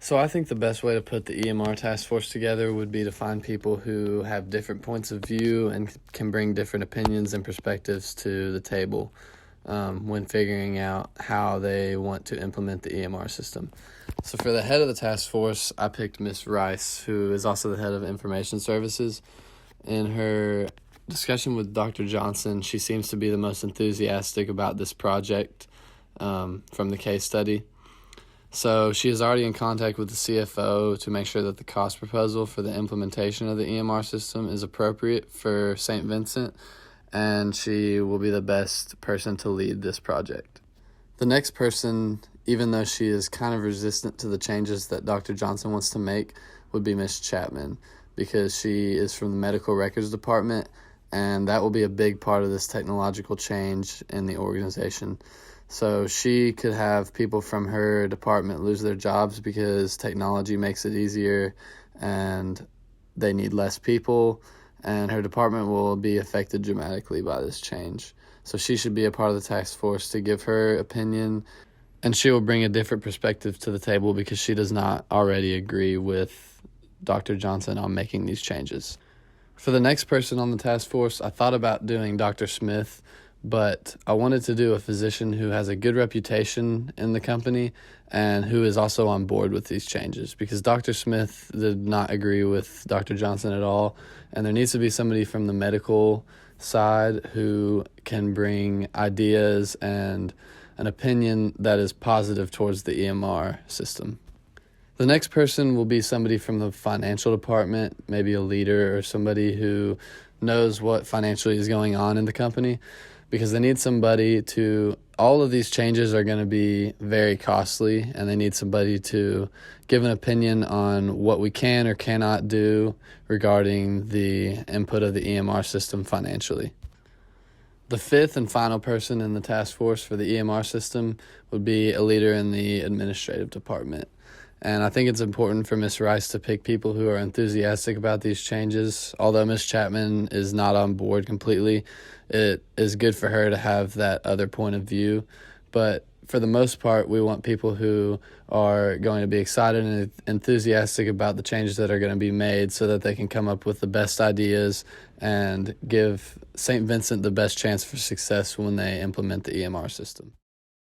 So I think the best way to put the EMR task force together would be to find people who have different points of view and can bring different opinions and perspectives to the table when figuring out how they want to implement the EMR system. So for the head of the task force, I picked Miss Rice, who is also the head of information services. In her discussion with Dr. Johnson, she seems to be the most enthusiastic about this project from the case study. So she is already in contact with the CFO to make sure that the cost proposal for the implementation of the EMR system is appropriate for St. Vincent, and she will be the best person to lead this project. The next person, even though she is kind of resistant to the changes that Dr. Johnson wants to make, would be Ms. Chapman, because she is from the medical records department, and that will be a big part of this technological change in the organization. So she could have people from her department lose their jobs because technology makes it easier and they need less people, and her department will be affected dramatically by this change. So she should be a part of the task force to give her opinion, and she will bring a different perspective to the table because she does not already agree with Dr. Johnson on making these changes. For the next person on the task force, I thought about doing Dr. Smith, but I wanted to do a physician who has a good reputation in the company and who is also on board with these changes, because Dr. Smith did not agree with Dr. Johnson at all, and there needs to be somebody from the medical side who can bring ideas and an opinion that is positive towards the EMR system. The next person will be somebody from the financial department, maybe a leader or somebody who knows what financially is going on in the company, because they need somebody to, all of these changes are going to be very costly, and they need somebody to give an opinion on what we can or cannot do regarding the input of the EMR system financially. The fifth and final person in the task force for the EMR system would be a leader in the administrative department. And I think it's important for Ms. Rice to pick people who are enthusiastic about these changes. Although Ms. Chapman is not on board completely, it is good for her to have that other point of view. But for the most part, we want people who are going to be excited and enthusiastic about the changes that are going to be made so that they can come up with the best ideas and give St. Vincent the best chance for success when they implement the EMR system.